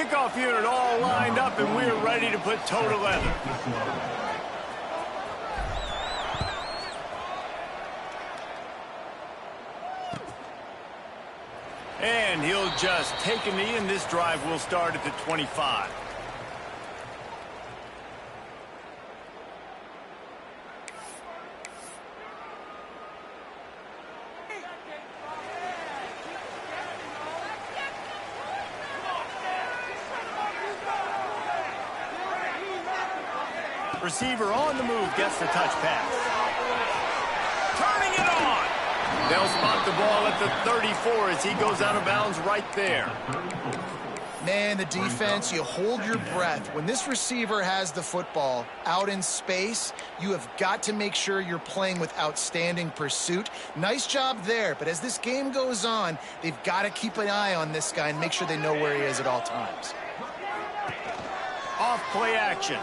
Kickoff unit all lined up, and we're ready to put toe to leather. And he'll just take a knee, and this drive will start at the 25. Receiver on the move gets the touch pass. Turning it on. They'll spot the ball at the 34 as he goes out of bounds right there. Man, the defense, you hold your breath. When this receiver has the football out in space, you have got to make sure you're playing with outstanding pursuit. Nice job there, but as this game goes on, they've got to keep an eye on this guy and make sure they know where he is at all times. Off play action.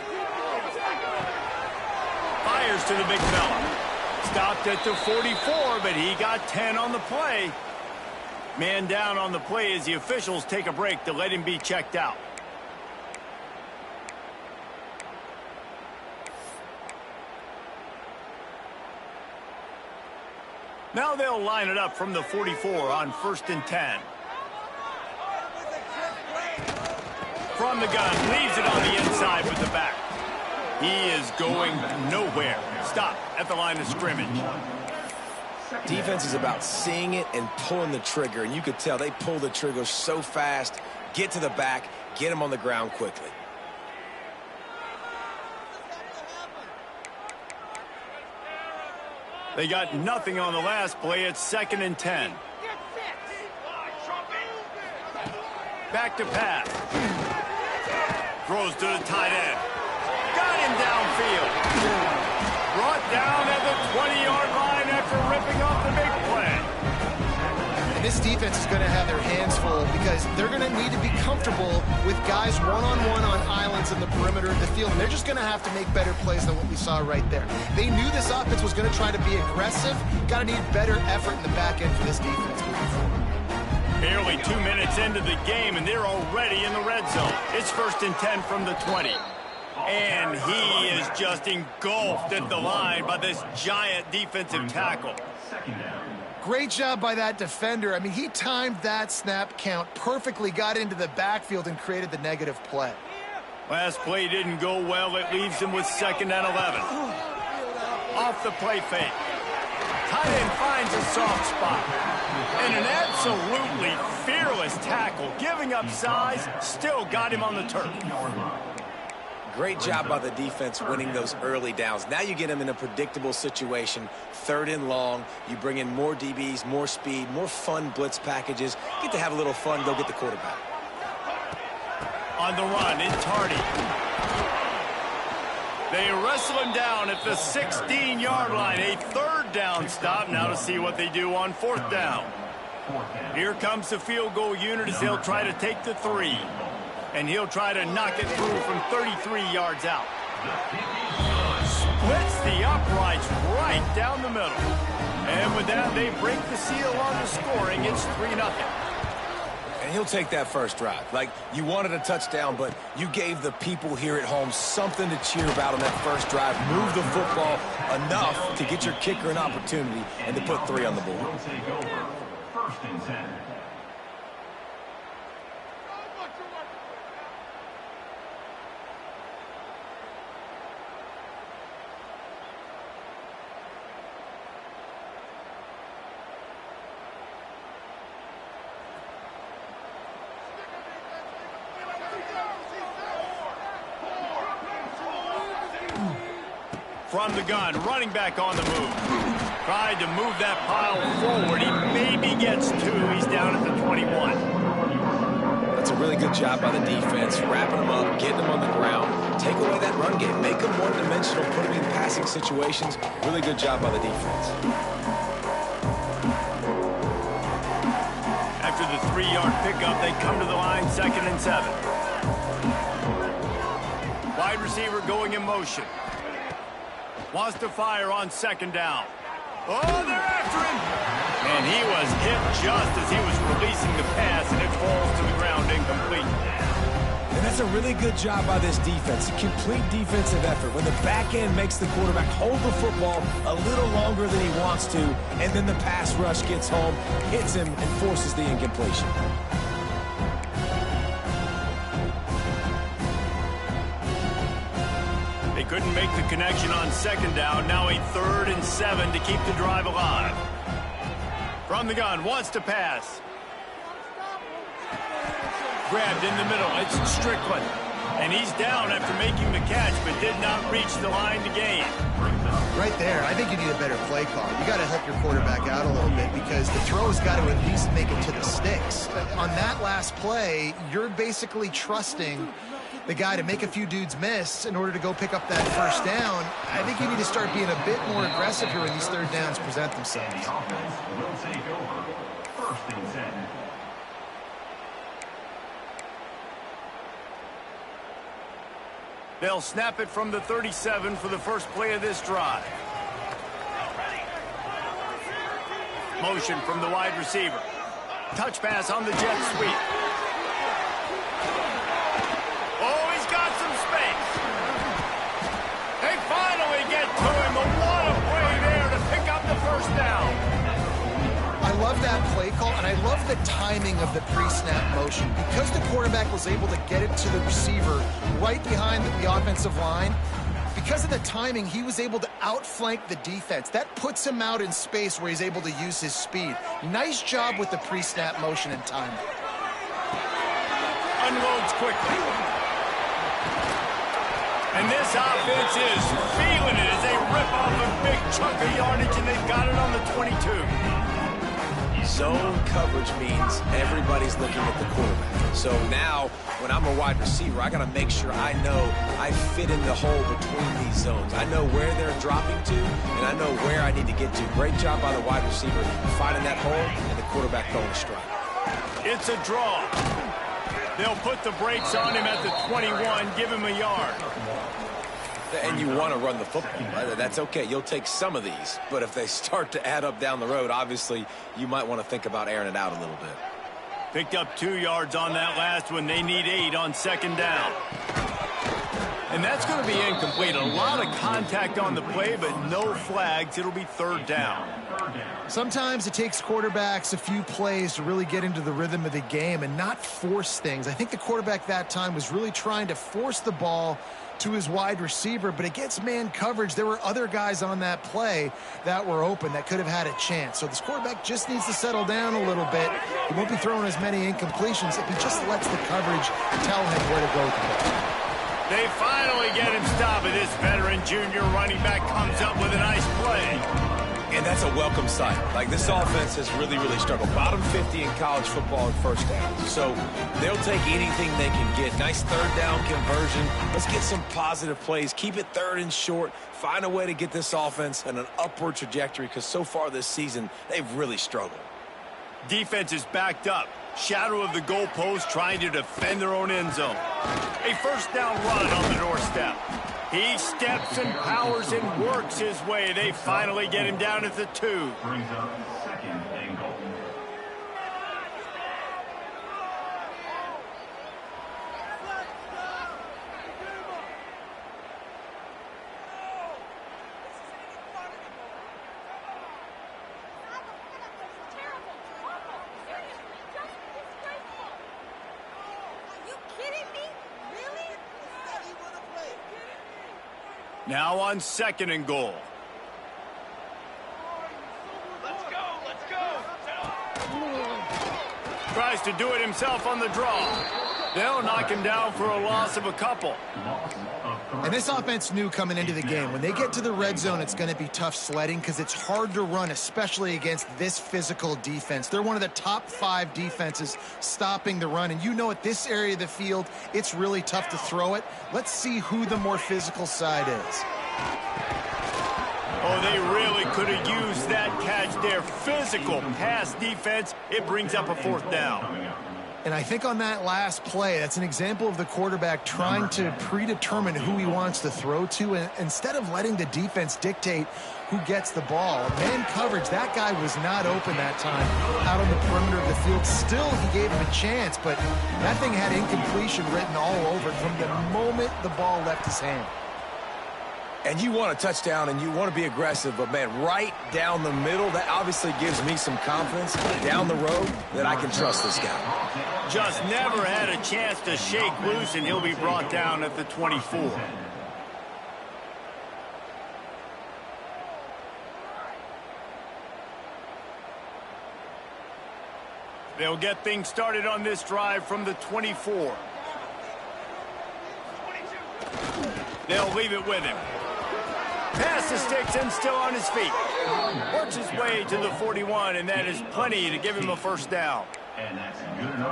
Fires to the big fella. Stopped at the 44, but he got 10 on the play. Man down on the play as the officials take a break to let him be checked out. Now they'll line it up from the 44 on 1st and 10. From the gun, leaves it on the inside with the back. He is going nowhere. Stop at the line of scrimmage. Defense is about seeing it and pulling the trigger, and you could tell they pull the trigger so fast, get to the back, get him on the ground quickly. They got nothing on the last play. It's 2nd and 10. Back to pass. Throws to the tight end. Got him downfield. Brought down at the 20-yard line after ripping off the big play. And this defense is going to have their hands full because they're going to need to be comfortable with guys one-on-one on islands in the perimeter of the field. And they're just going to have to make better plays than what we saw right there. They knew this offense was going to try to be aggressive. Got to need better effort in the back end for this defense moving forward. Barely 2 minutes into the game, and they're already in the red zone. It's 1st and 10 from the 20. And he is just engulfed at the line by this giant defensive tackle. Great job by that defender. I mean, he timed that snap count perfectly, got into the backfield, and created the negative play. Last play didn't go well. It leaves him with 2nd and 11. Off the play fake. Tight end finds a soft spot. And an absolutely fearless tackle. Giving up size, still got him on the turf. Great job by the defense winning those early downs. Now you get them in a predictable situation, 3rd and long. You bring in more DBs, more speed, more fun blitz packages. Get to have a little fun, go get the quarterback. On the run, it's Tardy. They wrestle him down at the 16-yard line. A 3rd down stop now to see what they do on 4th down. Here comes the field goal unit as they'll try to take the 3. And he'll try to knock it through from 33 yards out. Splits the uprights right down the middle. And with that, they break the seal on the scoring. It's 3-0. And he'll take that first drive. Like, you wanted a touchdown, but you gave the people here at home something to cheer about on that first drive. Move the football enough to get your kicker an opportunity and to put 3 on the board. Take over 1st and 10. From the gun, running back on the move. Tried to move that pile forward. He maybe gets 2. He's down at the 21. That's a really good job by the defense, wrapping them up, getting them on the ground. Take away that run game, make them one-dimensional, put them in passing situations. Really good job by the defense. After the 3-yard pickup, they come to the line, 2nd and 7. Wide receiver going in motion. Wants to fire on 2nd down. Oh, they're after him! And he was hit just as he was releasing the pass, and it falls to the ground incomplete. That's a really good job by this defense. A complete defensive effort. When the back end makes the quarterback hold the football a little longer than he wants to, and then the pass rush gets home, hits him, and forces the incompletion. They couldn't make the connection on second down. Now a 3rd and 7 to keep the drive alive. From the gun, wants to pass. Grabbed in the middle. It's Strickland. And he's down after making the catch, but did not reach the line to gain. Right there, I think you need a better play call. You got to help your quarterback out a little bit because the throw's got to at least make it to the sticks. On that last play, you're basically trusting the guy to make a few dudes miss in order to go pick up that first down. I think you need to start being a bit more aggressive here when these third downs present themselves. The offense will take over. 1st and 10. They'll snap it from the 37 for the first play of this drive. Motion from the wide receiver. Touch pass on the jet sweep. Oh, he's got some space. They finally get to him. But what a play there to pick up the first down. I love that play call, and I love the timing of the pre-snap motion. Because the quarterback was able to get it to the receiver right behind the offensive line, because of the timing, he was able to outflank the defense. That puts him out in space where he's able to use his speed. Nice job with the pre-snap motion and timing. Unloads quickly. And this offense is feeling it as they rip off a big chunk of yardage, and they've got it on the 22. Zone coverage means everybody's looking at the quarterback. So now, when I'm a wide receiver, I got to make sure I know I fit in the hole between these zones. I know where they're dropping to, and I know where I need to get to. Great job by the wide receiver finding that hole, and the quarterback throwing a strike. It's a draw. They'll put the brakes on him at the 21, give him a yard. And you want to run the football, right? That's okay. You'll take some of these. But if they start to add up down the road, obviously, you might want to think about airing it out a little bit. Picked up 2 yards on that last one. They need 8 on second down. And that's going to be incomplete. A lot of contact on the play, but no flags. It'll be 3rd down. Sometimes it takes quarterbacks a few plays to really get into the rhythm of the game and not force things. I think the quarterback that time was really trying to force the ball to his wide receiver, but against man coverage, there were other guys on that play that were open that could have had a chance. So this quarterback just needs to settle down a little bit. He won't be throwing as many incompletions if he just lets the coverage tell him where to go with the ball. They finally get him stopped, and this veteran junior running back comes up with a nice play. And that's a welcome sight. Like, this offense has really, really struggled. Bottom 50 in college football in first downs. So they'll take anything they can get. Nice 3rd down conversion. Let's get some positive plays. Keep it 3rd and short. Find a way to get this offense in an upward trajectory, because so far this season, they've really struggled. Defense is backed up. Shadow of the goalpost, trying to defend their own end zone. A 1st down run on the doorstep. He steps and powers and works his way. They finally get him down at the 2. Brings up 2nd and goal. Now on 2nd and goal. Let's go. Tries to do it himself on the draw. They'll knock him down for a loss of a couple. And this offense knew coming into the game, when they get to the red zone, it's going to be tough sledding because it's hard to run, especially against this physical defense. They're one of the top 5 defenses stopping the run. And you know, at this area of the field, it's really tough to throw it. Let's see who the more physical side is. Oh, they really could have used that catch there. Physical pass defense. It brings up a 4th down. And I think on that last play, that's an example of the quarterback trying to predetermine who he wants to throw to, and instead of letting the defense dictate who gets the ball. Man coverage, that guy was not open that time out on the perimeter of the field. Still, he gave him a chance, but that thing had incompletion written all over it from the moment the ball left his hand. And you want a touchdown and you want to be aggressive, but man, right down the middle, that obviously gives me some confidence down the road that I can trust this guy. Just never had a chance to shake loose, and he'll be brought down at the 24. They'll get things started on this drive from the 24. They'll leave it with him. Pass the sticks and still on his feet. Works his way to the 41, and that is plenty to give him a first down.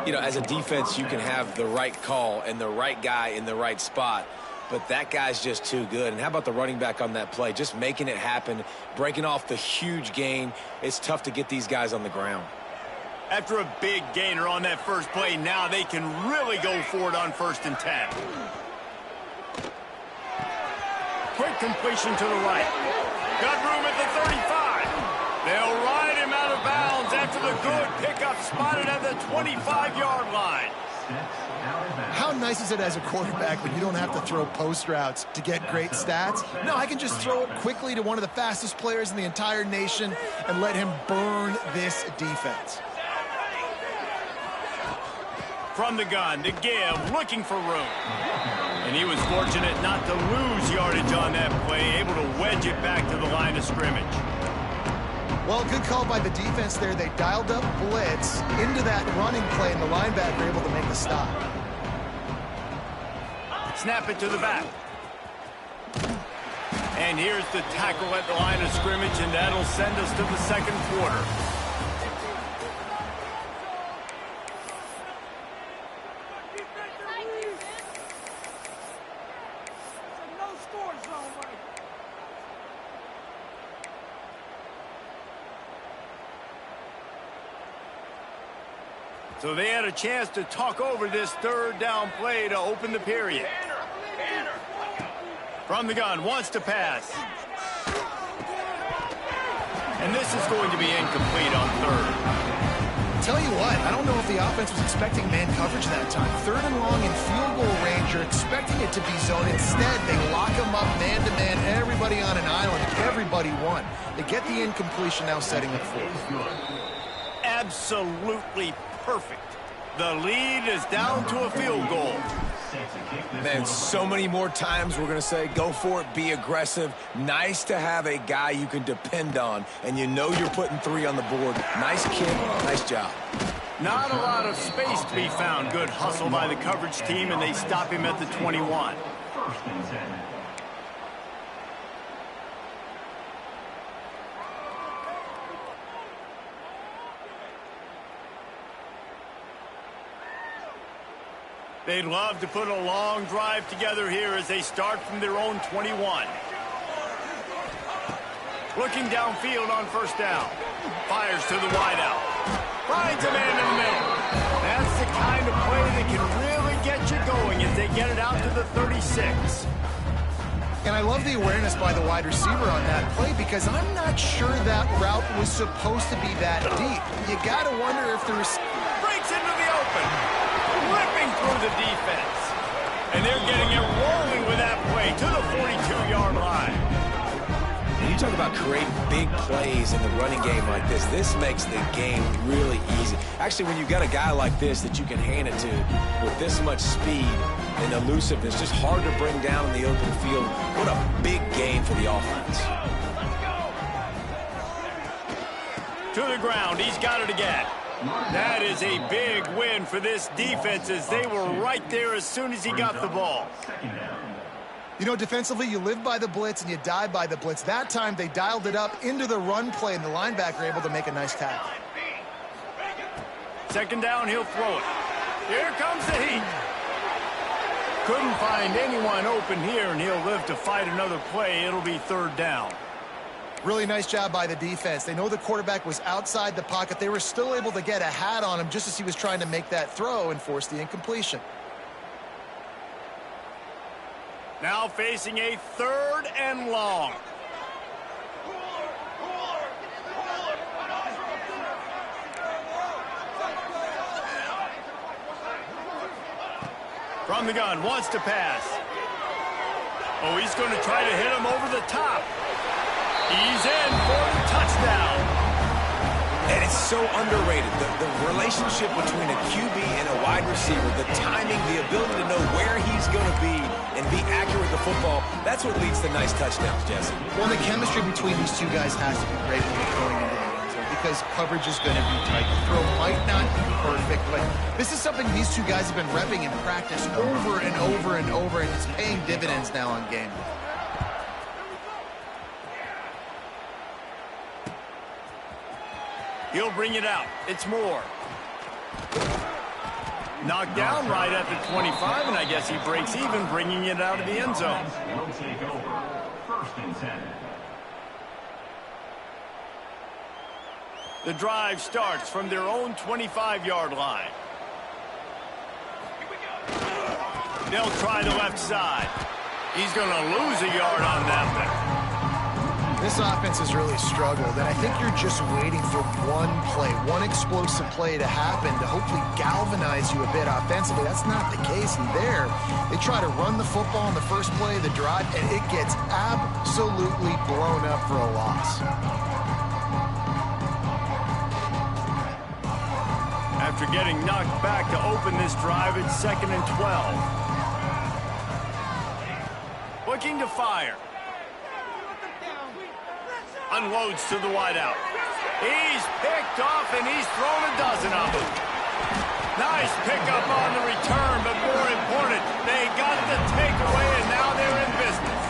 You know, as a defense, you can have the right call and the right guy in the right spot, but that guy's just too good. And how about the running back on that play? Just making it happen, breaking off the huge gain. It's tough to get these guys on the ground. After a big gainer on that first play, now they can really go for it on 1st and 10. Quick completion to the right. Got room at the 35. They'll ride him out of bounds after the good pickup spotted at the 25-yard line. How nice is it as a quarterback when you don't have to throw post routes to get great stats? No, I can just throw it quickly to one of the fastest players in the entire nation and let him burn this defense. From the gun to give, looking for room. And he was fortunate not to lose yardage on that play, able to wedge it back to the line of scrimmage. Well, good call by the defense there. They dialed up blitz into that running play, and the linebacker able to make the stop. Snap it to the back. And here's the tackle at the line of scrimmage, and that'll send us to the second quarter. So they had a chance to talk over this third down play to open the period. From the gun, wants to pass. And this is going to be incomplete on third. Tell you what, I don't know if the offense was expecting man coverage that time. 3rd and long in field goal range, you're expecting it to be zone. Instead, they lock them up man-to-man, everybody on an island, everybody won. They get the incompletion, now setting up 4th. Absolutely perfect. The lead is down to a field goal. Man, so many more times we're going to say, go for it, be aggressive. Nice to have a guy you can depend on, and you know you're putting 3 on the board. Nice kick, nice job. Not a lot of space to be found. Good hustle by the coverage team, and they stop him at the 21. 1st and 10. They'd love to put a long drive together here as they start from their own 21. Looking downfield on 1st down. Fires to the wideout. Finds a man in the middle. That's the kind of play that can really get you going as they get it out to the 36. And I love the awareness by the wide receiver on that play because I'm not sure that route was supposed to be that deep. You got to wonder if the receiver breaks into the open. Ripping through the defense. And they're getting it rolling with that play to the 42-yard line. And you talk about creating big plays in the running game like this. This makes the game really easy. Actually, when you've got a guy like this that you can hand it to with this much speed and elusiveness, just hard to bring down in the open field. What a big gain for the offense. To the ground. He's got it again. That is a big win for this defense as they were right there as soon as he got the ball. You know, defensively, you live by the blitz and you die by the blitz. That time, they dialed it up into the run play, and the linebacker able to make a nice tackle. 2nd down, he'll throw it. Here comes the heat. Couldn't find anyone open here, and he'll live to fight another play. It'll be 3rd down. Really nice job by the defense. They know the quarterback was outside the pocket. They were still able to get a hat on him just as he was trying to make that throw and force the incompletion. Now facing a 3rd and long. From the gun, wants to pass. Oh, he's going to try to hit him over the top. He's in for the touchdown. And it's so underrated. The relationship between a QB and a wide receiver, the timing, the ability to know where he's going to be and be accurate with the football, that's what leads to nice touchdowns, Jesse. Well, the chemistry between these two guys has to be great when you're going into the end zone because coverage is going to be tight. The throw might not be perfect, but this is something these two guys have been repping in practice over and over and over, and it's paying dividends now on game day. He'll bring it out. It's Moore. Knocked down right at the 25, and I guess he breaks even, bringing it out of the end zone. Will take over. 1st and 10. The drive starts from their own 25-yard line. They'll try the left side. He's going to lose a yard on that there. This offense has really struggled, and I think you're just waiting for one play, one explosive play to happen to hopefully galvanize you a bit offensively. That's not the case, and there, they try to run the football in the first play of the drive, and it gets absolutely blown up for a loss. After getting knocked back to open this drive, it's 2nd and 12. Looking to fire. Unloads to the wideout. He's picked off, and he's thrown a dozen of them. Nice pickup on the return, but more important, they got the takeaway, and now they're in business.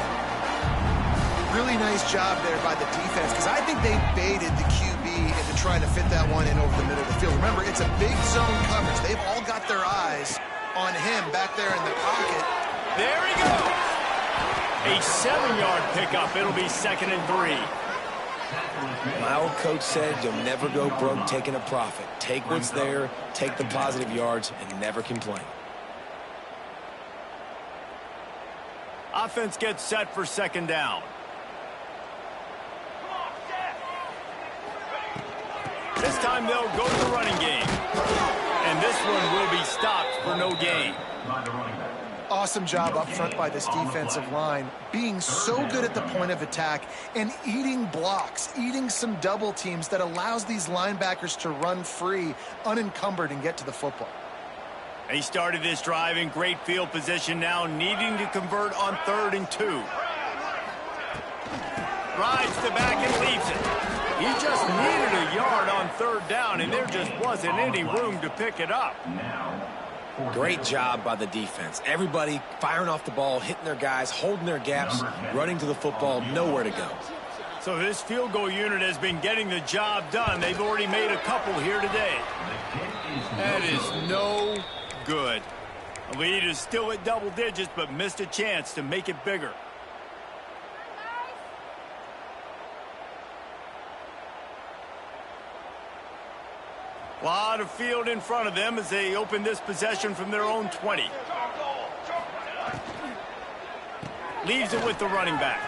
Really nice job there by the defense, because I think they baited the QB into trying to fit that one in over the middle of the field. Remember, it's a big zone coverage. They've all got their eyes on him back there in the pocket. There he goes. A 7-yard pickup. It'll be 2nd and 3. My old coach said you'll never go broke taking a profit. Take what's there, take the positive yards, and never complain. Offense gets set for 2nd down. This time they'll go to the running game. And this one will be stopped for no gain. By the running back. Awesome job up front by this defensive line, being so good at the point of attack and eating blocks, eating some double teams that allows these linebackers to run free, unencumbered, and get to the football. They started this drive in great field position, now needing to convert on 3rd and 2. Rides the back and leaves it. He just needed a yard on 3rd down, and there just wasn't any room to pick it up. Great job by the defense. Everybody firing off the ball, hitting their guys, holding their gaps, running to the football, nowhere to go. So this field goal unit has been getting the job done. They've already made a couple here today. That is no good. The lead is still at double digits, but missed a chance to make it bigger. A lot of field in front of them as they open this possession from their own 20. Leaves it with the running back.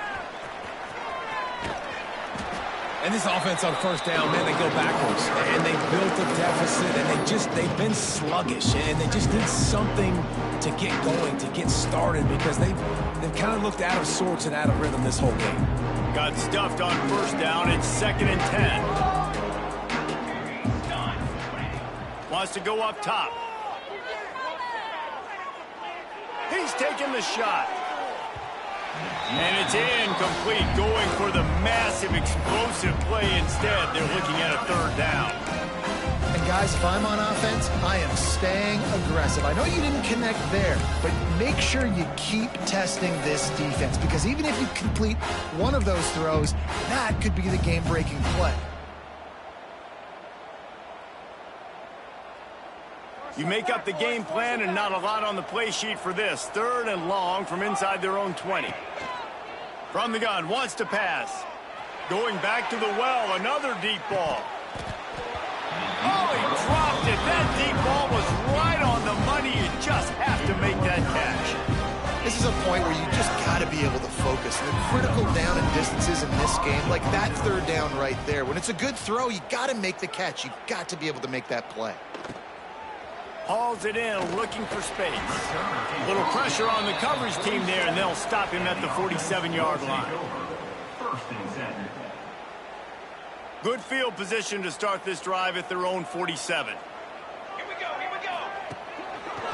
And this offense on 1st down, man, they go backwards. And they built a deficit, and they've been sluggish. And they just need something to get going, to get started, because they've kind of looked out of sorts and out of rhythm this whole game. Got stuffed on 1st down. It's 2nd and 10. Wants to go up top. He's taking the shot. And it's incomplete, going for the massive explosive play instead. They're looking at a 3rd down. And guys, if I'm on offense, I am staying aggressive. I know you didn't connect there, but make sure you keep testing this defense, because even if you complete one of those throws, that could be the game-breaking play. You make up the game plan, and not a lot on the play sheet for this. 3rd and long from inside their own 20. From the gun, wants to pass. Going back to the well, another deep ball. Oh, he dropped it. That deep ball was right on the money. You just have to make that catch. This is a point where you just got to be able to focus. The critical down and distances in this game, like that third down right there. When it's a good throw, you got to make the catch. You got to be able to make that play. Hauls it in, looking for space. A little pressure on the coverage team there, and they'll stop him at the 47-yard line. First and 10. Good field position to start this drive at their own 47. Here we go, here we go.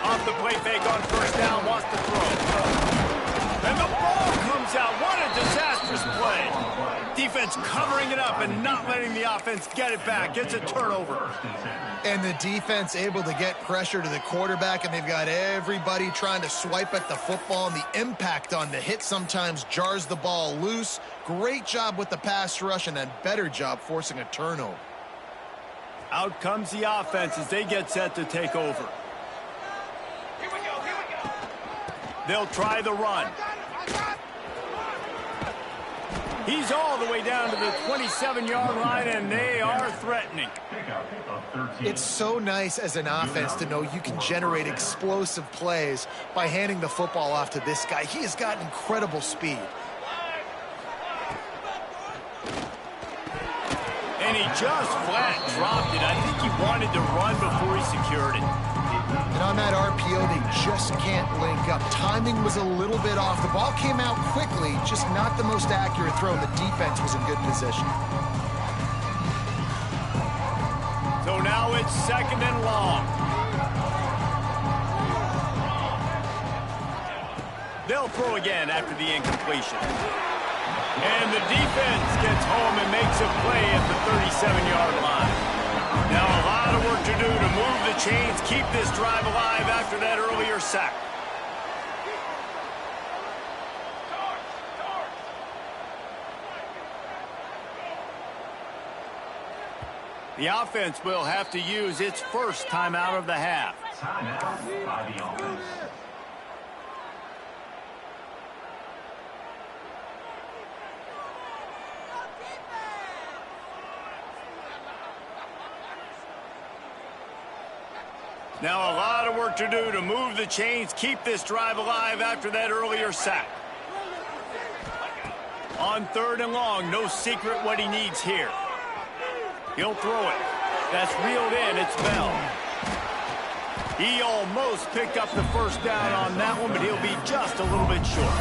Off the play fake on first down, wants to throw. And the ball comes out. What a disastrous play. Defense covering it up and not letting the offense get it back. It's a turnover. And the defense able to get pressure to the quarterback, and they've got everybody trying to swipe at the football, and the impact on the hit sometimes jars the ball loose. Great job with the pass rush, and a better job forcing a turnover. Out comes the offense as they get set to take over. Here we go, here we go. They'll try the run. He's all the way down to the 27-yard line, and they are threatening. It's so nice as an offense to know you can generate explosive plays by handing the football off to this guy. He has got incredible speed. And he just flat dropped it. I think he wanted to run before he secured it. And on that RPO, they just can't link up. Timing was a little bit off. The ball came out quickly, just not the most accurate throw. The defense was in good position. So now it's second and long. They'll throw again after the incompletion. And the defense gets home and makes a play at the 37-yard line. Now a lot of work to do to move the chains, keep this drive alive after that earlier sack. The offense will have to use its first timeout of the half. Timeout by the offense. Now a lot of work to do to move the chains, keep this drive alive after that earlier sack. On third and long, no secret what he needs here. He'll throw it. That's reeled in. It's Bell. He almost picked up the first down on that one, but he'll be just a little bit short.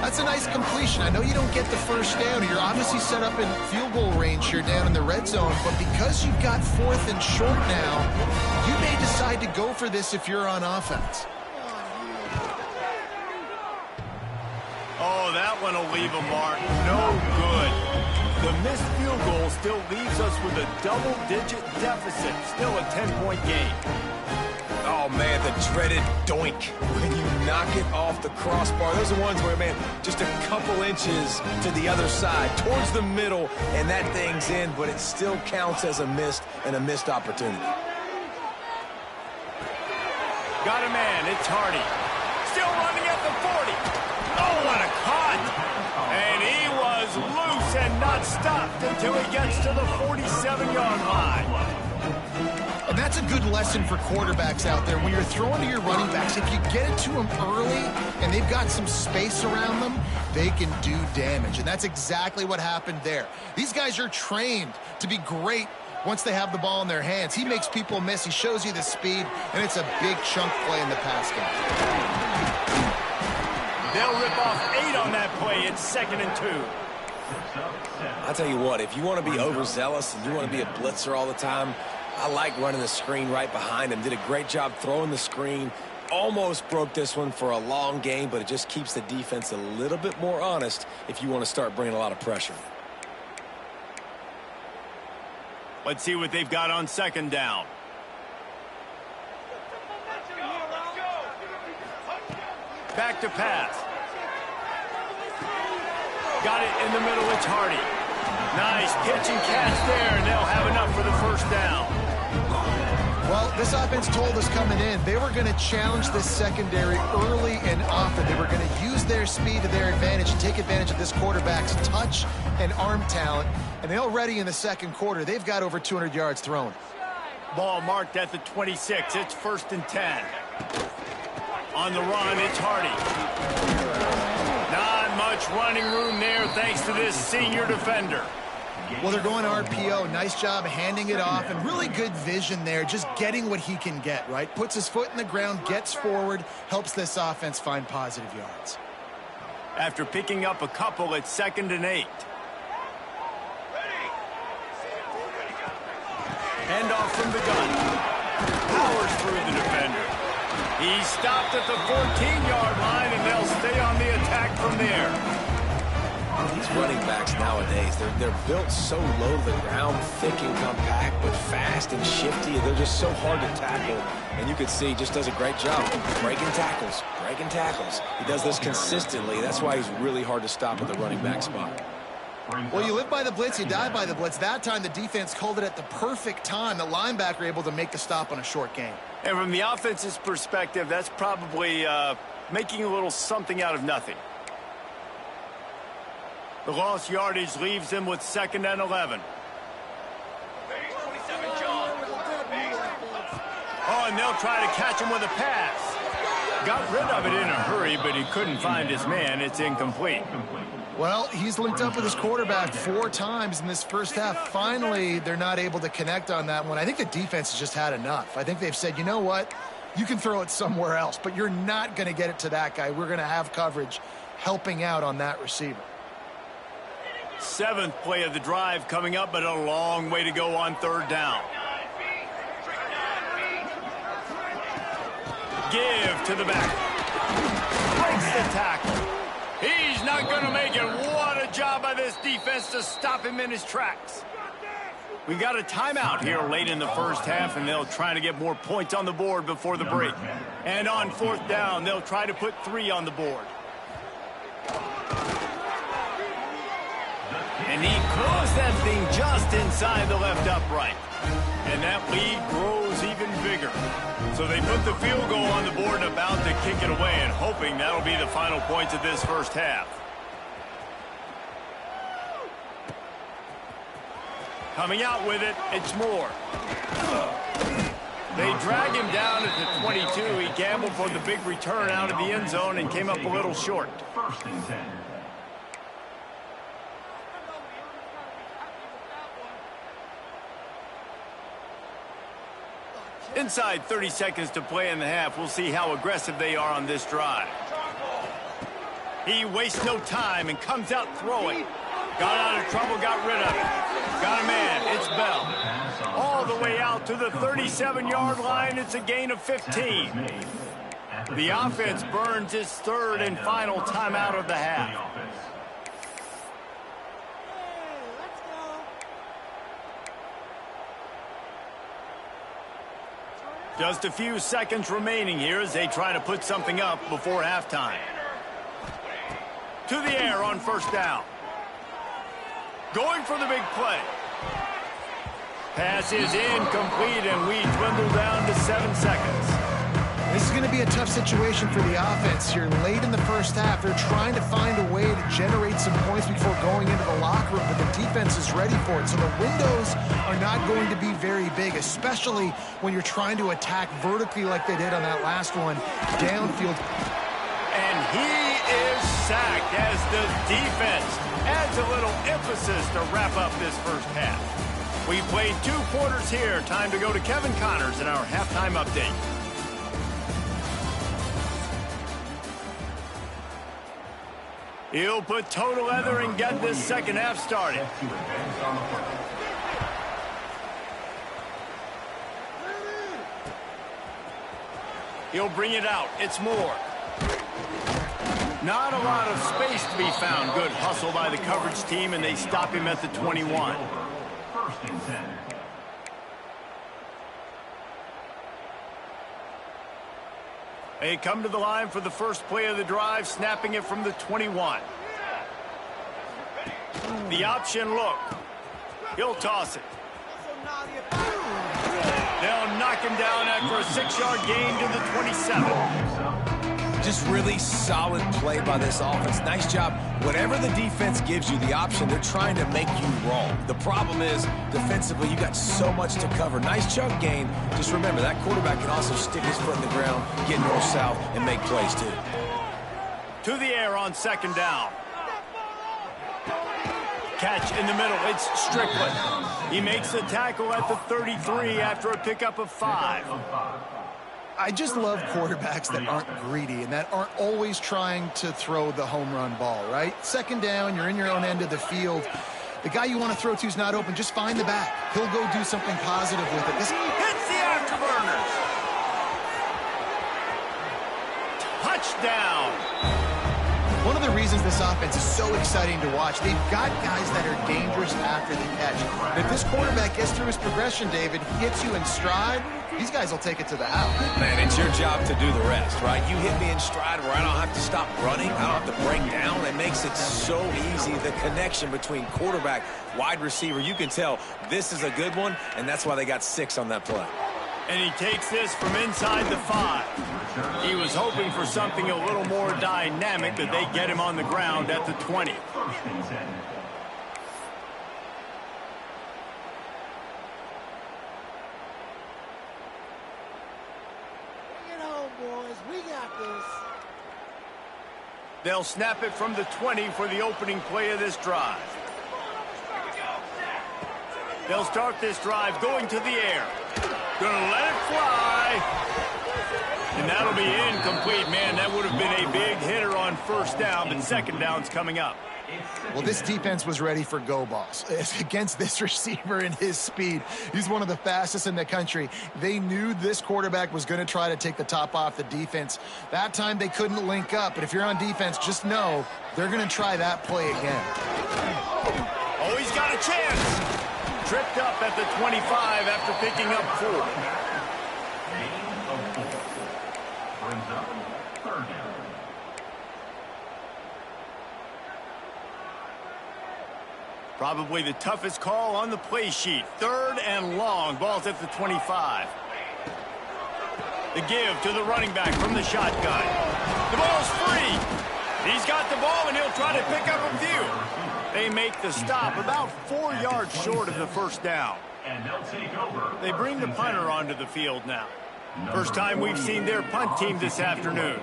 That's a nice completion. I know you don't get the first down. You're obviously set up in field goal range here down in the red zone, but because you've got fourth and short now, you may decide to go for this if you're on offense. Oh, that one will leave a mark. No good. The missed field goal still leaves us with a double-digit deficit. Still a 10-point game. Oh, man, the dreaded doink. When you knock it off the crossbar, those are ones where, man, just a couple inches to the other side, towards the middle, and that thing's in, but it still counts as a missed opportunity. Got a man. It's Hardy. Still running at the 40. Oh, what a cut. And he was loose and not stopped until he gets to the 47-yard line. And that's a good lesson for quarterbacks out there. When you're throwing to your running backs, if you get it to them early and they've got some space around them, they can do damage. And that's exactly what happened there. These guys are trained to be great once they have the ball in their hands. He makes people miss. He shows you the speed, and it's a big chunk play in the pass game. They'll rip off 8 on that play. It's 2nd and 2. I'll tell you what, if you want to be overzealous and you want to be a blitzer all the time, I like running the screen right behind him. Did a great job throwing the screen. Almost broke this one for a long game, but it just keeps the defense a little bit more honest if you want to start bringing a lot of pressure. Let's see what they've got on 2nd down. Back to pass. Got it in the middle. It's Hardy. Nice pitch and catch there, and they'll have enough for the first down. Well, this offense told us coming in they were going to challenge this secondary early and often. They were going to use their speed to their advantage and take advantage of this quarterback's touch and arm talent. And they already in the second quarter, they've got over 200 yards thrown. Ball marked at the 26. It's 1st and 10. On the run, it's Hardy. Not much running room there thanks to this senior defender. Well, they're going RPO. Nice job handing it off, and really good vision there, just getting what he can get, right? Puts his foot in the ground, gets forward, helps this offense find positive yards. After picking up a couple, it's 2nd and 8. Handoff from the gun. Powers through the defender. He stopped at the 14-yard line, and they'll stay on the attack from there. These running backs nowadays, they're built so low to the ground, thick and compact, but fast and shifty. They're just so hard to tackle. And you can see he just does a great job breaking tackles, breaking tackles. He does this consistently. That's why he's really hard to stop at the running back spot. Well, you live by the blitz, you die by the blitz. That time the defense called it at the perfect time. The linebacker able to make the stop on a short gain. And from the offense's perspective, that's probably making a little something out of nothing. The lost yardage leaves them with 2nd and 11. Oh, and they'll try to catch him with a pass. Got rid of it in a hurry, but he couldn't find his man. It's incomplete. Well, he's linked up with his quarterback 4 times in this first half. Finally, they're not able to connect on that one. I think the defense has just had enough. I think they've said, you know what? You can throw it somewhere else, but you're not going to get it to that guy. We're going to have coverage helping out on that receiver. 7th play of the drive coming up, but a long way to go on 3rd down. Give to the back. Breaks the tackle. He's not going to make it. What a job by this defense to stop him in his tracks. We got a timeout here late in the first half, and they'll try to get more points on the board before the break. And on 4th down, they'll try to put 3 on the board. And he closed that thing just inside the left upright. And that lead grows even bigger. So they put the field goal on the board and about to kick it away, and hoping that'll be the final points of this first half. Coming out with it, it's Moore. They drag him down at the 22. He gambled for the big return out of the end zone and came up a little short. 1st and 10. Inside 30 seconds to play in the half. We'll see how aggressive they are on this drive. He wastes no time and comes out throwing. Got out of trouble, got rid of it. Got a man, it's Bell. All the way out to the 37-yard line. It's a gain of 15. The offense burns its 3rd and final timeout of the half. Just a few seconds remaining here as they try to put something up before halftime. To the air on 1st down. Going for the big play. Pass is incomplete, and we dwindle down to 7 seconds. This is going to be a tough situation for the offense here. Late in the first half, they're trying to find a way to generate some points before going into the locker room, but the defense is ready for it. So the windows are not going to be very big, especially when you're trying to attack vertically like they did on that last one, downfield. And he is sacked as the defense adds a little emphasis to wrap up this first half. We played 2 quarters here. Time to go to Kevin Connors in our halftime update. He'll put total leather and get this second half started. He'll bring it out. It's Moore. Not a lot of space to be found. Good hustle by the coverage team, and they stop him at the 21. 1st and 10. They come to the line for the first play of the drive, snapping it from the 21. The option look. He'll toss it. They'll knock him down after a 6-yard gain to the 27. Just really solid play by this offense. Nice job. Whatever the defense gives you the option, they're trying to make you wrong. The problem is, defensively, you got so much to cover. Nice chunk gain. Just remember, that quarterback can also stick his foot in the ground, get north-south, and make plays, too. To the air on 2nd down. Catch in the middle. It's Strickland. He makes the tackle at the 33 after a pickup of 5. I just love quarterbacks that aren't greedy and that aren't always trying to throw the home run ball, right? 2nd down, you're in your own end of the field. The guy you want to throw to is not open. Just find the back. He'll go do something positive with it. Hits the afterburners. Touchdown. One of the reasons this offense is so exciting to watch, they've got guys that are dangerous after the catch. And if this quarterback gets through his progression, David, hits you in stride, these guys will take it to the house. Man, it's your job to do the rest, right? You hit me in stride where I don't have to stop running. I don't have to break down. It makes it so easy, the connection between quarterback, wide receiver. You can tell this is a good one, and that's why they got 6 on that play. And he takes this from inside the 5. He was hoping for something a little more dynamic, but they get him on the ground at the 20. First and 10. Bring it home, boys. We got this. They'll snap it from the 20 for the opening play of this drive. They'll start this drive going to the air. Gonna let it fly. And that'll be incomplete, man. That would have been a big hitter on 1st down, but 2nd down's coming up. Well, this defense was ready for go balls against this receiver and his speed. He's one of the fastest in the country. They knew this quarterback was going to try to take the top off the defense. That time they couldn't link up, but if you're on defense, just know they're going to try that play again. Oh, he's got a chance. Tripped up at the 25 after picking up 4. Gain of 4. Brings up 3rd down. Probably the toughest call on the play sheet. 3rd and long. Ball's at the 25. The give to the running back from the shotgun. The ball's free. He's got the ball, and he'll try to pick up a few. They make the stop about 4 yards short of the 1st down. And they'll take over. They bring the punter onto the field now. First time we've seen their punt team this afternoon.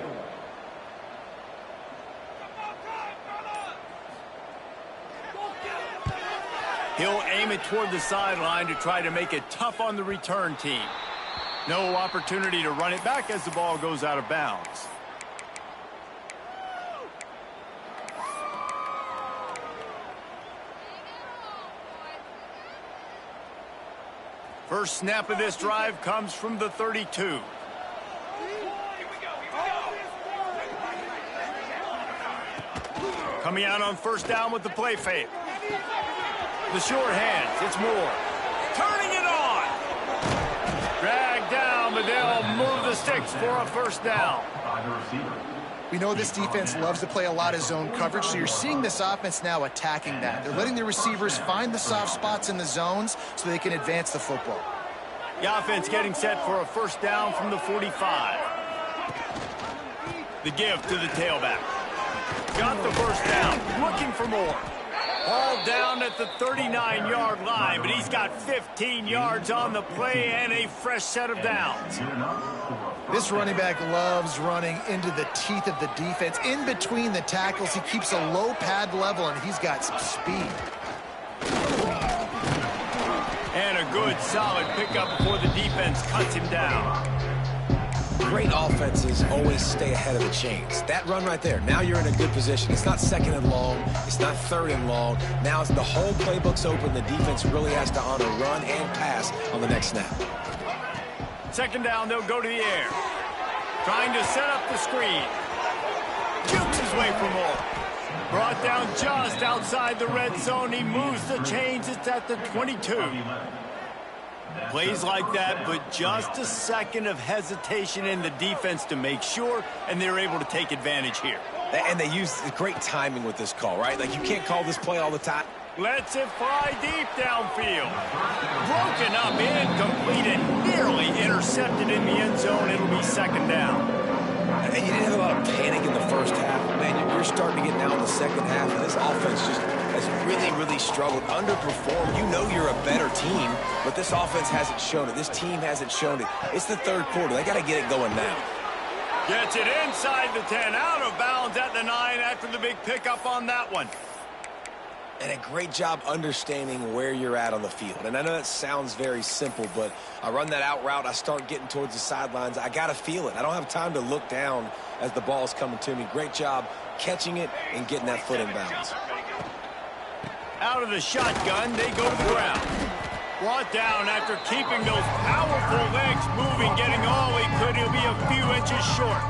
He'll aim it toward the sideline to try to make it tough on the return team. No opportunity to run it back as the ball goes out of bounds. First snap of this drive comes from the 32. Coming out on 1st down with the play fake. The short hands, it's Moore. Turning it on. Dragged down, but they'll move the sticks for a 1st down. By the receiver. We know this defense loves to play a lot of zone coverage, so you're seeing this offense now attacking that. They're letting the receivers find the soft spots in the zones so they can advance the football. The offense getting set for a 1st down from the 45. The give to the tailback. Got the 1st down, looking for more. Ball down at the 39-yard line, but he's got 15 yards on the play and a fresh set of downs. This running back loves running into the teeth of the defense. In between the tackles, he keeps a low pad level, and he's got some speed. And a good, solid pickup before the defense cuts him down. Great offenses always stay ahead of the chains. That run right there, now you're in a good position. It's not 2nd and long. It's not 3rd and long. Now as the whole playbook's open, the defense really has to honor run and pass on the next snap. 2nd down, they'll go to the air. Trying to set up the screen. Jukes his way for more. Brought down just outside the red zone. He moves the chains. It's at the 22. Plays like that, but just a second of hesitation in the defense to make sure, and they're able to take advantage here. And they use great timing with this call, right? Like, you can't call this play all the time. Lets it fly deep downfield. Broken up, incomplete, and nearly intercepted in the end zone. It'll be second down. And you didn't have a lot of panic in the first half. Man, you're starting to get down in the second half, and this offense just has really struggled, underperformed. You know you're a better team, but this offense hasn't shown it. This team hasn't shown it. It's the third quarter. They got to get it going now. Gets it inside the 10, out of bounds at the 9 after the big pickup on that one. And a great job understanding where you're at on the field. And I know that sounds very simple, but I run that out route, I start getting towards the sidelines. I got to feel it. I don't have time to look down as the ball's coming to me. Great job catching it and getting that foot in bounds. Out of the shotgun, they go to the ground. Brought down after keeping those powerful legs moving, getting all he could. He'll be a few inches short.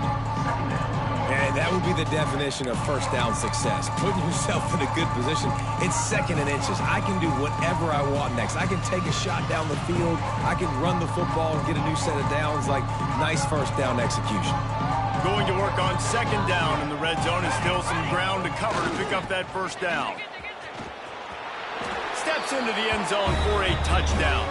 And that would be the definition of first down success. Putting yourself in a good position. It's second and inches. I can do whatever I want next. I can take a shot down the field. I can run the football and get a new set of downs. Like, nice first down execution. Going to work on second down in the red zone, and still some ground to cover to pick up that first down. Steps into the end zone for a touchdown.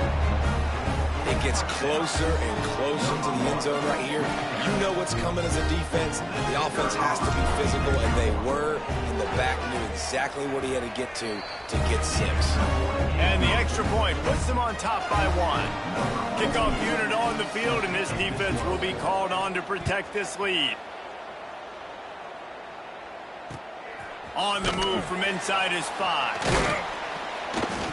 It gets closer and closer to the end zone right here. You know what's coming as a defense. The offense has to be physical, and they were. And the back knew exactly what he had to get to get 6. And the extra point puts them on top by 1. Kickoff unit on the field, and this defense will be called on to protect this lead. On the move from inside his 5.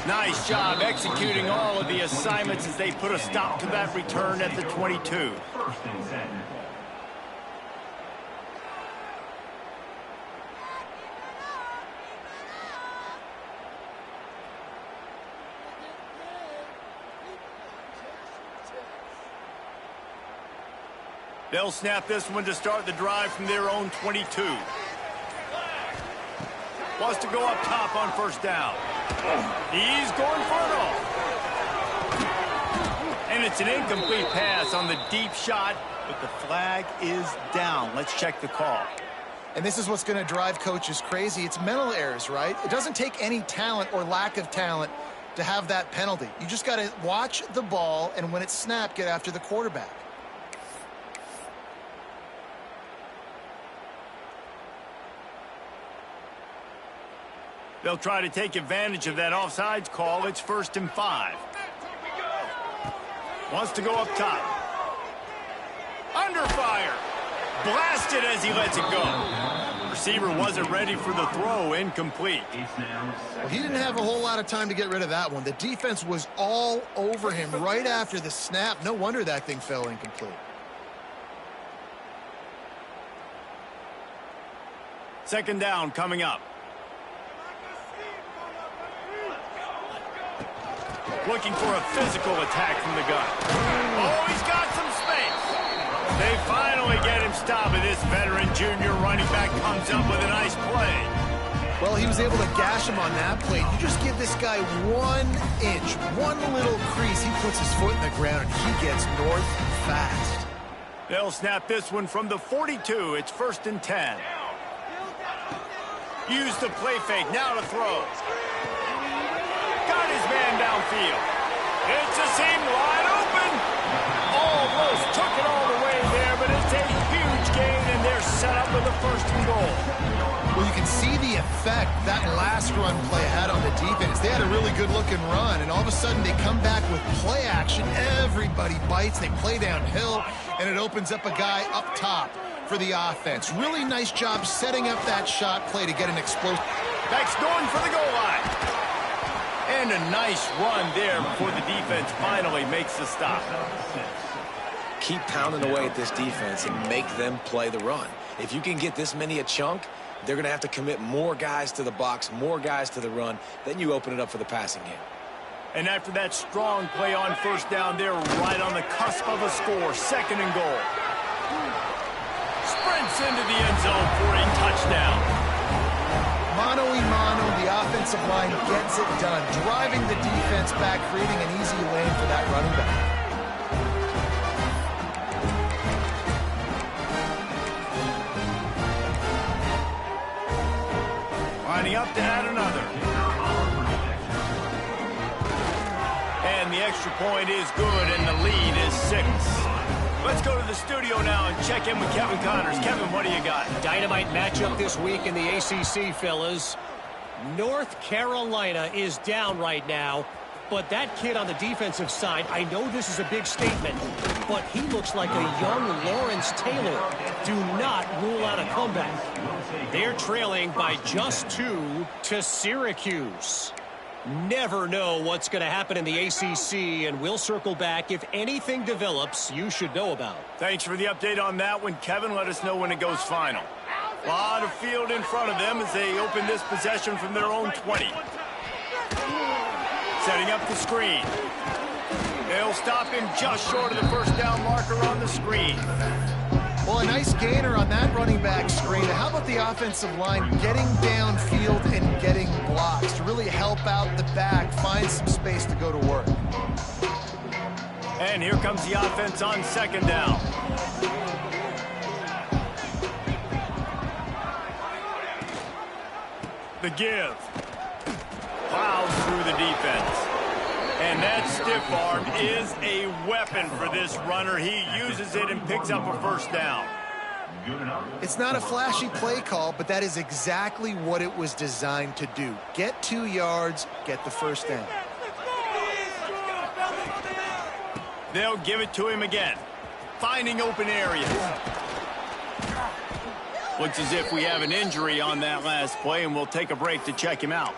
Nice job executing all of the assignments as they put a stop to that return at the 22. First and 10. They'll snap this one to start the drive from their own 22. Wants to go up top on first down. He's going for it all. And it's an incomplete pass on the deep shot, but the flag is down. Let's check the call. And this is what's going to drive coaches crazy. It's mental errors, right? It doesn't take any talent or lack of talent to have that penalty. You just got to watch the ball, and when it's snapped, get after the quarterback. They'll try to take advantage of that offsides call. It's 1st and 5. Wants to go up top. Under fire. Blasted as he lets it go. Receiver wasn't ready for the throw. Incomplete. Well, he didn't have a whole lot of time to get rid of that one. The defense was all over him right after the snap. No wonder that thing fell incomplete. Second down coming up. Looking for a physical attack from the gun. Oh, he's got some space. They finally get him stopped, and this veteran junior running back comes up with a nice play. Well, he was able to gash him on that play. You just give this guy 1 inch, one little crease, he puts his foot in the ground, and he gets north fast. They'll snap this one from the 42. It's 1st and 10. Use the play fake. Now to throw. Got his man downfield. It's a seam wide open. Almost took it all the way there, but it's a huge gain, and they're set up with a 1st and goal. Well, you can see the effect that last run play had on the defense. They had a really good-looking run, and all of a sudden they come back with play action. Everybody bites. They play downhill, and it opens up a guy up top for the offense. Really nice job setting up that shot play to get an explosive. Beck's going for the goal line. And a nice run there before the defense finally makes the stop. Keep pounding away at this defense and make them play the run. If you can get this many a chunk, they're going to have to commit more guys to the box, more guys to the run. Then you open it up for the passing game. And after that strong play on first down, they're right on the cusp of a score. 2nd and goal. Sprints into the end zone for a touchdown. Mano-a-mano, the offensive line gets it done, driving the defense back, creating an easy lane for that running back. Lining up to add another. And the extra point is good, and the lead is 6. Let's go to the studio now and check in with Kevin Connors. Kevin, what do you got? Dynamite matchup this week in the ACC, fellas. North Carolina is down right now, but that kid on the defensive side, I know this is a big statement, but he looks like a young Lawrence Taylor. Do not rule out a comeback. They're trailing by just 2 to Syracuse. Never know what's going to happen in the ACC, and we'll circle back if anything develops you should know about. Thanks for the update on that one, Kevin. Let us know when it goes final. A lot of field in front of them as they open this possession from their own 20. Setting up the screen. They'll stop him just short of the first down marker on the screen. Well, a nice gainer on that running back screen. How about the offensive line getting downfield and getting blocks to really help out the back, find some space to go to work? And here comes the offense on second down. The give. Plows through the defense. And that stiff arm is a weapon for this runner. He uses it and picks up a first down. It's not a flashy play call, but that is exactly what it was designed to do. Get 2 yards, get the first down. They'll give it to him again. Finding open areas. Looks as if we have an injury on that last play, and we'll take a break to check him out.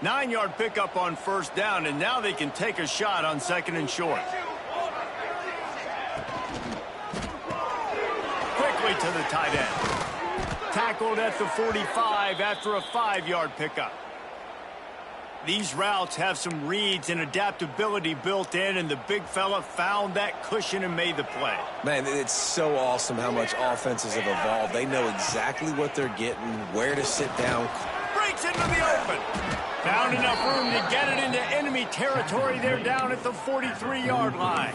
Nine-yard pickup on first down, and now they can take a shot on second and short. Quickly to the tight end. Tackled at the 45 after a 5-yard pickup. These routes have some reads and adaptability built in, and the big fella found that cushion and made the play. Man, it's so awesome how much offenses have evolved. They know exactly what they're getting, where to sit down. Breaks into the open. Found enough room to get it into enemy territory. They're down at the 43-yard line.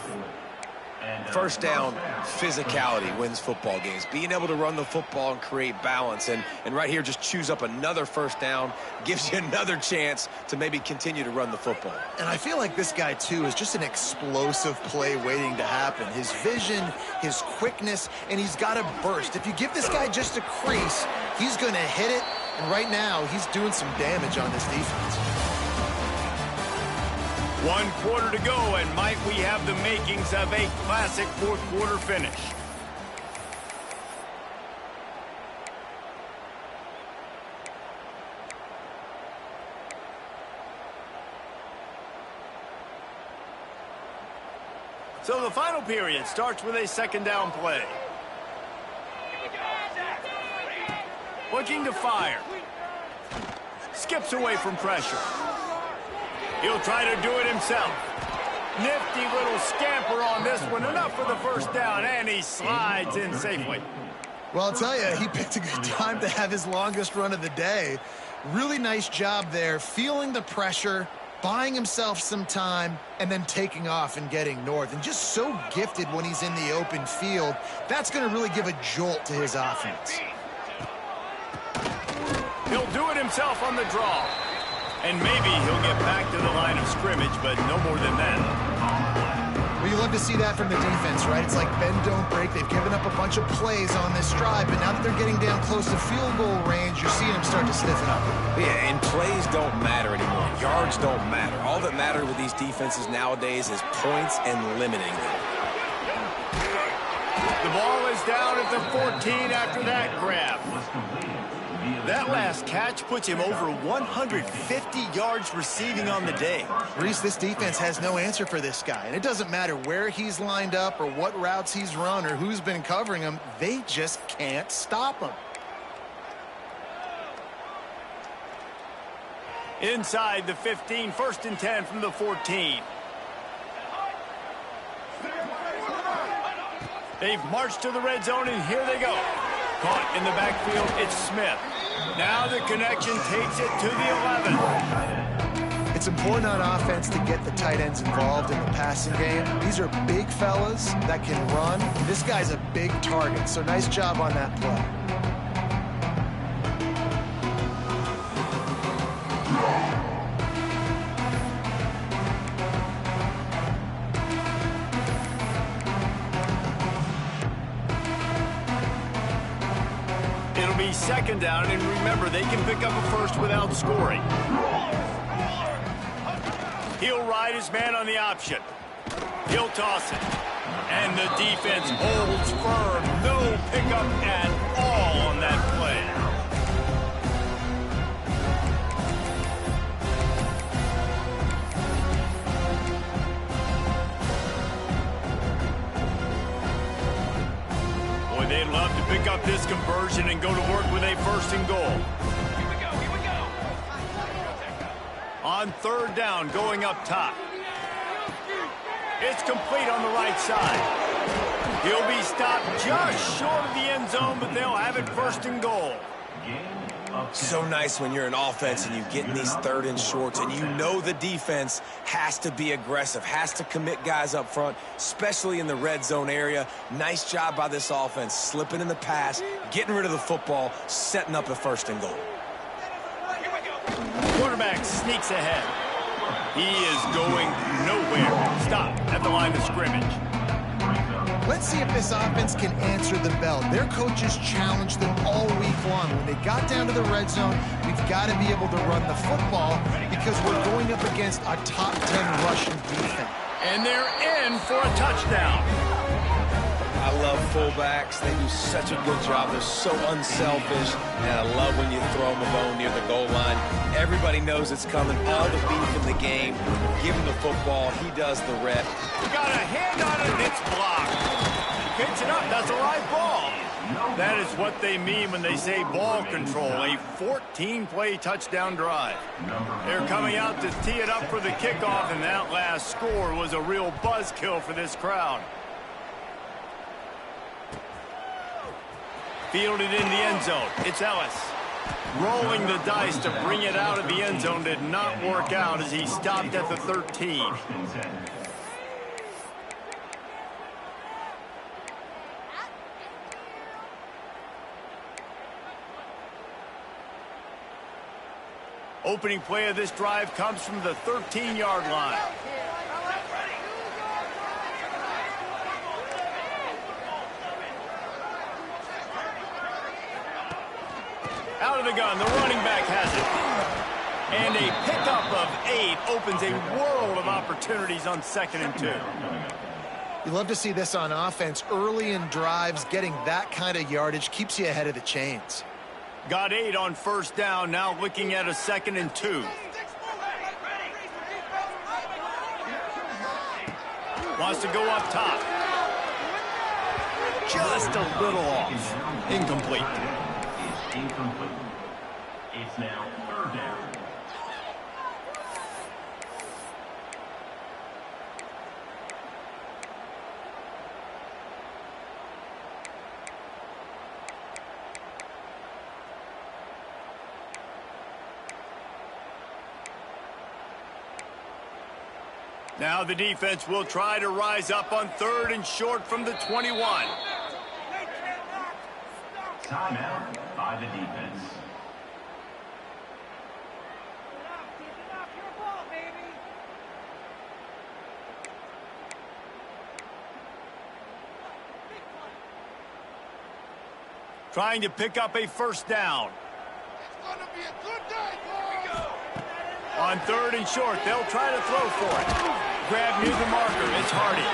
First down, physicality wins football games. Being able to run the football and create balance. And right here, just choose up another first down. Gives you another chance to maybe continue to run the football. And I feel like this guy, too, is just an explosive play waiting to happen. His vision, his quickness, and he's got a burst. If you give this guy just a crease, he's going to hit it. And right now, he's doing some damage on this defense. 1 quarter to go, and might we have the makings of a classic fourth-quarter finish. So the final period starts with a second down play. Looking to fire. Skips away from pressure. He'll try to do it himself. Nifty little scamper on this one. Enough for the first down, and he slides in safely. Well, I'll tell you, he picked a good time to have his longest run of the day. Really nice job there, feeling the pressure, buying himself some time, and then taking off and getting north. And just so gifted when he's in the open field. That's going to really give a jolt to his offense. He'll do it himself on the draw. And maybe he'll get back to the line of scrimmage, but no more than that. Well, you love to see that from the defense, right? It's like bend, don't break. They've given up a bunch of plays on this drive, but now that they're getting down close to field goal range, you're seeing them start to stiffen up. Yeah, and plays don't matter anymore. Yards don't matter. All that matters with these defenses nowadays is points and limiting them. The ball is down at the 14 after that grab. That last catch puts him over 150 yards receiving on the day. Reese, this defense has no answer for this guy. And it doesn't matter where he's lined up or what routes he's run or who's been covering him. They just can't stop him. Inside the 15, 1st and 10 from the 14. They've marched to the red zone, and here they go. Caught in the backfield, it's Smith. Now the connection takes it to the 11. It's important on offense to get the tight ends involved in the passing game. These are big fellas that can run. This guy's a big target, so nice job on that play. It'll be second down, and remember, they can pick up a first without scoring. He'll ride his man on the option. He'll toss it. And the defense holds firm. No pickup at all on that play. Boy, they'd love to pick up this conversion and go to work with a first and goal. Here we go, here we go. On third down, going up top. It's complete on the right side. He'll be stopped just short of the end zone, but they'll have it first and goal. So nice when you're an offense and you get in these third and shorts and you know the defense has to be aggressive, has to commit guys up front, especially in the red zone area. Nice job by this offense, slipping in the pass, getting rid of the football, setting up a first and goal. Quarterback sneaks ahead. He is going nowhere. Stop at the line of scrimmage. Let's see if this offense can answer the bell. Their coaches challenged them all week long. When they got down to the red zone, we've got to be able to run the football because we're going up against a top 10 rushing defense. And they're in for a touchdown. I love fullbacks. They do such a good job. They're so unselfish, and I love when you throw them a bone near the goal line. Everybody knows it's coming. All the beef in the game. Give him the football. He does the rep. Got a hand on it, and it's blocked. Picks it up. That's a live ball. That is what they mean when they say ball control. A 14-play touchdown drive. They're coming out to tee it up for the kickoff, and that last score was a real buzzkill for this crowd. Fielded in the end zone. It's Ellis. Rolling the dice to bring it out of the end zone did not work out as he stopped at the 13. Opening play of this drive comes from the 13-yard line. Out of the gun, the running back has it. And a pickup of 8 opens a world of opportunities on 2nd and 2. You love to see this on offense. Early in drives, getting that kind of yardage keeps you ahead of the chains. Got 8 on first down, now looking at a 2nd and 2. Wants to go up top. Just a little off. Incomplete. Incomplete. It's now third down. Now the defense will try to rise up on 3rd and short from the 21. Timeout by the defense. Trying to pick up a first down. It's going to be a good day, boys. On 3rd and short, they'll try to throw for it. Grab near the marker, it's Hardy.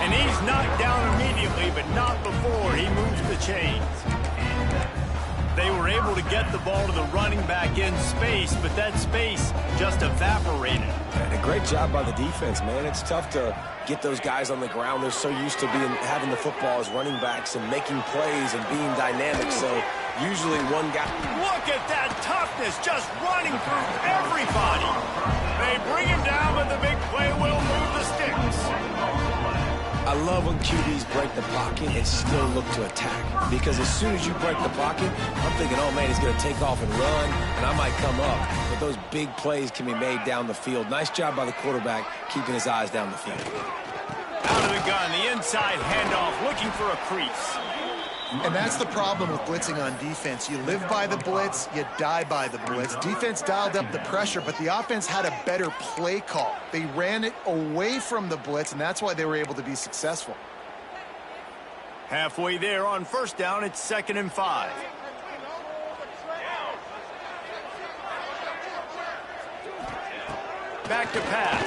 And he's knocked down immediately, but not before he moves the chains. They were able to get the ball to the running back in space, but that space just evaporated. And a great job by the defense, man. It's tough to get those guys on the ground. They're so used to having the football as running backs and making plays and being dynamic. So usually one guy. Look at that toughness, just running through everybody. They bring him down, but the big play will move the sticks. I love when QBs break the pocket and still look to attack. Because as soon as you break the pocket, I'm thinking, oh, man, he's going to take off and run, and I might come up. But those big plays can be made down the field. Nice job by the quarterback keeping his eyes down the field. Out of the gun, the inside handoff, looking for a crease. And that's the problem with blitzing on defense. You live by the blitz, you die by the blitz. Defense dialed up the pressure, but the offense had a better play call. They ran it away from the blitz, and that's why they were able to be successful. Halfway there on first down, it's 2nd and 5. Back to pass.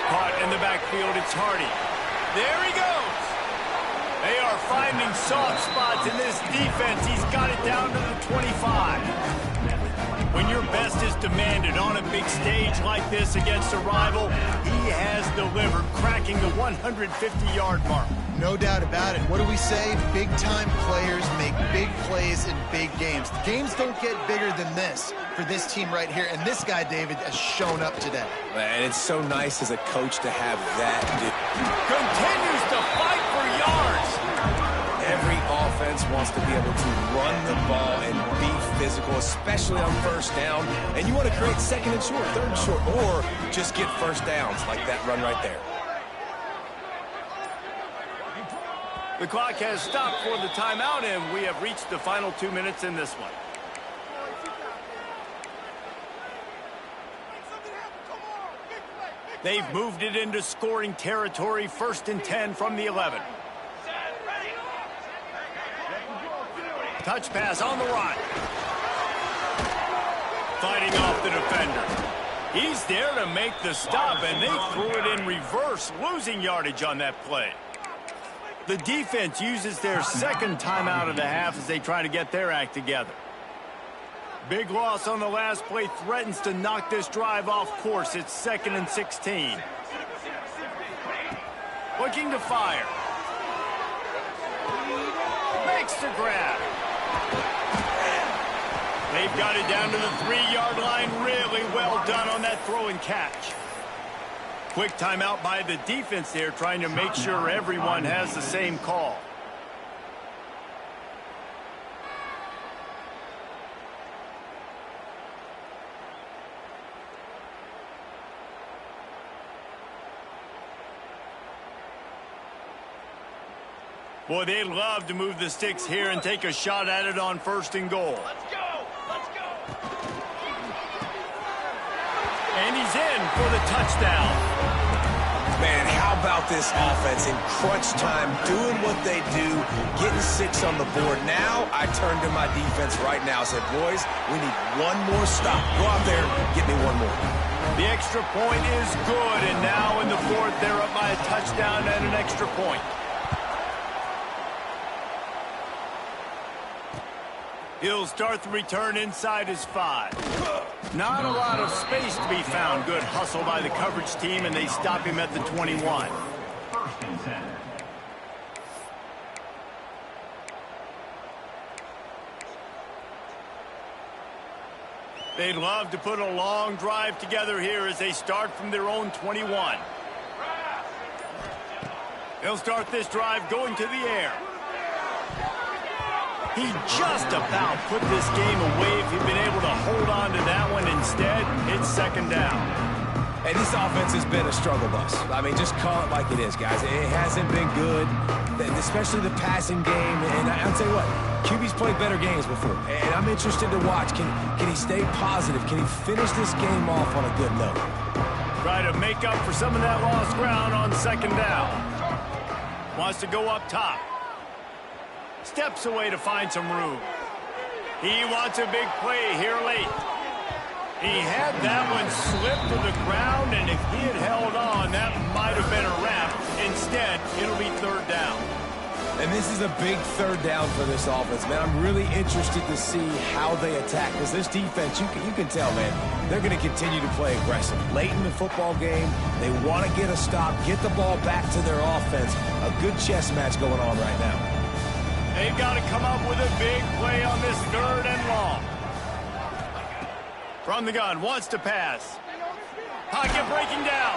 Caught in the backfield, it's Hardy. There he goes. They are finding soft spots in this defense. He's got it down to the 25. When your best is demanded on a big stage like this against a rival, he has delivered, cracking the 150-yard mark. No doubt about it. What do we say? Big-time players make big plays in big games. The games don't get bigger than this for this team right here, and this guy, David, has shown up today. And it's so nice as a coach to have that. Continues to fight for yards. Every offense wants to be able to run the ball and be physical, especially on first down. And you want to create second and short, third and short, or just get first downs like that run right there. The clock has stopped for the timeout, and we have reached the final 2 minutes in this one. They've moved it into scoring territory, 1st and 10 from the 11. Touch pass on the right. Fighting off the defender. He's there to make the stop, and they threw it in reverse, losing yardage on that play. The defense uses their second timeout of the half as they try to get their act together. Big loss on the last play threatens to knock this drive off course. It's 2nd and 16. Looking to fire. Makes the grab. They've got it down to the 3-yard line. Really well done on that throw and catch. Quick timeout by the defense there, trying to make sure everyone has the same call. Boy, they'd love to move the sticks here and take a shot at it on 1st and goal. Let's go! Let's go! And he's in for the touchdown. Man, how about this offense in crunch time, doing what they do, getting 6 on the board. Now I turn to my defense right now and said, boys, we need one more stop. Go out there, get me one more. The extra point is good, and now in the 4th, they're up by a touchdown and an extra point. He'll start the return inside his 5. Not a lot of space to be found. Good hustle by the coverage team, and they stop him at the 21. 1st and 10. They'd love to put a long drive together here as they start from their own 21. They'll start this drive going to the air. He just about put this game away if he'd been able to hold on to that one. Instead, it's 2nd down. And this offense has been a struggle bus. I mean, just call it like it is, guys. It hasn't been good, especially the passing game. And I'll tell you what, QB's played better games before. And I'm interested to watch. Can he stay positive? Can he finish this game off on a good note? Try to make up for some of that lost ground on 2nd down. Wants to go up top. Steps away to find some room. He wants a big play here late. He had that one slip to the ground, and if he had held on, that might have been a wrap. Instead, it'll be 3rd down. And this is a big 3rd down for this offense, man. I'm really interested to see how they attack, because this defense, you can tell, man, they're going to continue to play aggressive. Late in the football game, they want to get a stop, get the ball back to their offense. A good chess match going on right now. They've got to come up with a big play on this 3rd and long. From the gun, wants to pass. Pocket breaking down.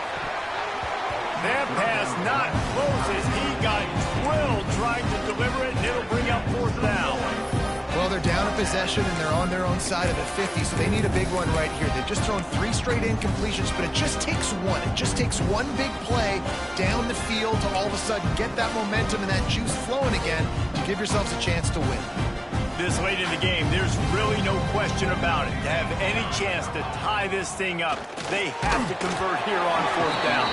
That pass not close as he got drilled trying to deliver it, and it'll bring up 4th down. Well, they're down in possession, and they're on their own side of the 50, so they need a big one right here. They've just thrown 3 straight incompletions, but it just takes one. It just takes one big play down the field to all of a sudden get that momentum and that juice flowing again to give yourselves a chance to win. This late in the game, there's really no question about it. To have any chance to tie this thing up, they have to convert here on 4th down.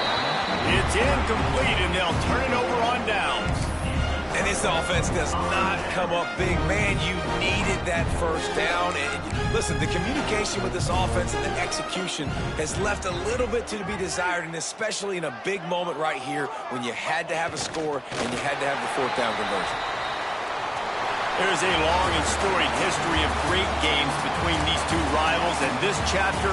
It's incomplete, and they'll turn it over on downs. And this offense does not come up big. Man, you needed that first down. And listen, the communication with this offense and the execution has left a little bit to be desired, and especially in a big moment right here when you had to have a score and you had to have the fourth down conversion. There's a long and storied history of great games between these two rivals, and this chapter